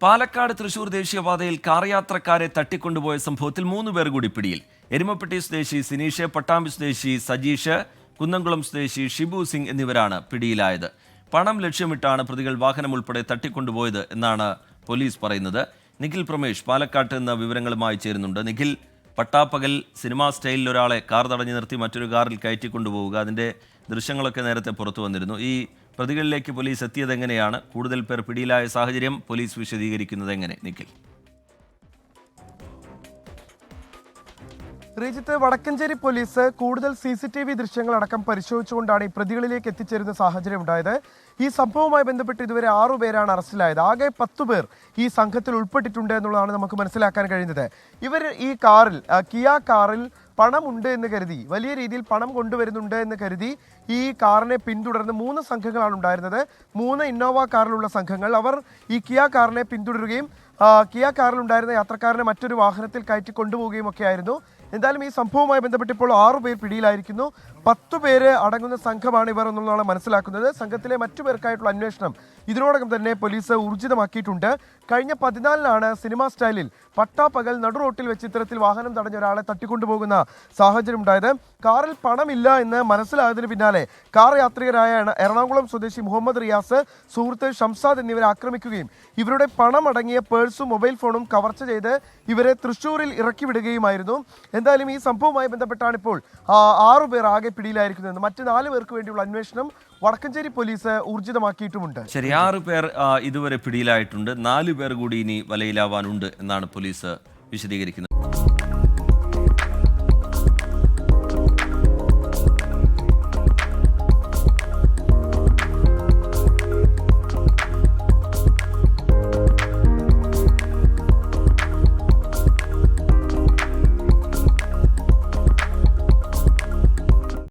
പാലക്കാട് തൃശൂർ ദേശീയപാതയിൽ കാർ യാത്രക്കാരെ തട്ടിക്കൊണ്ടുപോയ സംഭവത്തിൽ 3 പേർ കൂടി പിടിയിൽ. എരുമപ്പെട്ടി സ്വദേശി സിനീഷ്, പട്ടാമ്പി സ്വദേശി സജീഷ്, കുന്നംകുളം സ്വദേശി ഷിബു സിംഗ് എന്നിവരാണ് പിടിയിലായത്. പണം ലക്ഷ്യമിട്ടാണ് പ്രതികൾ വാഹനം ഉൾപ്പെടെ തട്ടിക്കൊണ്ടുപോയത് എന്നാണ് പോലീസ് പറയുന്നത്. നിഖിൽ പ്രമേഷ് പാലക്കാട്ട് നിന്ന് വിവരങ്ങളുമായി ചേരുന്നുണ്ട്. നിഖിൽ, പട്ടാപ്പകൽ സിനിമാ സ്റ്റൈലിൽ ഒരാളെ കാർ തടഞ്ഞു നിർത്തി മറ്റൊരു കാറിൽ കയറ്റിക്കൊണ്ടുപോവുക, അതിൻ്റെ ദൃശ്യങ്ങളൊക്കെ നേരത്തെ പുറത്തു വന്നിരുന്നു. ഈ പ്രതികളിലേക്ക് പോലീസ് എത്തിയത് എങ്ങനെയാണ്? കൂടുതൽ പേർ പിടിയിലായ സാഹചര്യം പോലീസ് വിശദീകരിക്കുന്നത് എങ്ങനെ? നിഖിൽ. ശ്രീജിത്ത്, വടക്കഞ്ചേരി പോലീസ് കൂടുതൽ CCTV ദൃശ്യങ്ങളടക്കം പരിശോധിച്ചുകൊണ്ടാണ് ഈ പ്രതികളിലേക്ക് എത്തിച്ചേരുന്ന സാഹചര്യം ഉണ്ടായത്. ഈ സംഭവവുമായി ബന്ധപ്പെട്ട് ഇതുവരെ 6 പേരാണ് അറസ്റ്റിലായത്. ആകെ 10 പേർ ഈ സംഘത്തിൽ ഉൾപ്പെട്ടിട്ടുണ്ട് എന്നുള്ളതാണ് നമുക്ക് മനസ്സിലാക്കാൻ കഴിയുന്നത്. ഇവർ ഈ കാറിൽ, കിയ കാറിൽ പണമുണ്ട് എന്ന് കരുതി, വലിയ രീതിയിൽ പണം കൊണ്ടുവരുന്നുണ്ട് എന്ന് കരുതി ഈ കാറിനെ പിന്തുടർന്ന് 3 സംഘങ്ങളാണ് ഉണ്ടായിരുന്നത്. 3 ഇന്നോവ കാറിലുള്ള സംഘങ്ങൾ. അവർ ഈ കിയ കാറിനെ പിന്തുടരുകയും കിയ കാറിലുണ്ടായിരുന്ന യാത്രക്കാരനെ മറ്റൊരു വാഹനത്തിൽ കയറ്റി കൊണ്ടുപോവുകയും ഒക്കെ ആയിരുന്നു. എന്തായാലും ഈ സംഭവവുമായി ബന്ധപ്പെട്ട് ഇപ്പോൾ 6 പേർ പിടിയിലായിരിക്കുന്നു. 10 പേര് അടങ്ങുന്ന സംഘമാണ് ഇവർ എന്നുള്ളതാണ് മനസ്സിലാക്കുന്നത്. സംഘത്തിലെ മറ്റു പേർക്കായിട്ടുള്ള അന്വേഷണം ഇതിനോടകം തന്നെ പോലീസ് ഊർജിതമാക്കിയിട്ടുണ്ട്. കഴിഞ്ഞ 14-നാണ് സിനിമാ സ്റ്റൈലിൽ പട്ടാപ്പകൽ നടുറോട്ടിൽ വെച്ച് ഇത്തരത്തിൽ വാഹനം തടഞ്ഞ ഒരാളെ തട്ടിക്കൊണ്ടുപോകുന്ന സാഹചര്യം ഉണ്ടായത്. കാറിൽ പണമില്ല എന്ന് മനസ്സിലായതിന് പിന്നാലെ കാർ യാത്രികരായ എറണാകുളം സ്വദേശി മുഹമ്മദ് റിയാസ്, സുഹൃത്ത് ഷംസാദ് എന്നിവരെ ആക്രമിക്കുകയും ഇവരുടെ പണം അടങ്ങിയ പേഴ്സും മൊബൈൽ ഫോണും കവർച്ച ചെയ്ത് ഇവരെ തൃശ്ശൂരിൽ ഇറക്കി വിടുകയുമായിരുന്നു. എന്തായാലും ഈ സംഭവവുമായി ബന്ധപ്പെട്ടാണ് ഇപ്പോൾ 6 പേർ ആകെ പിടിയിലായിരിക്കുന്നത്. മറ്റ് 4 പേർക്ക് വേണ്ടിയുള്ള അന്വേഷണം വടക്കഞ്ചേരി പോലീസ് ഊർജിതമാക്കിയിട്ടുമുണ്ട്. ശരി, 6 പേർ ഇതുവരെ പിടിയിലായിട്ടുണ്ട്. 4 പേർ കൂടി ഇനി വലയിലാവാനുണ്ട് എന്നാണ് പോലീസ് വിശദീകരിക്കുന്നത്.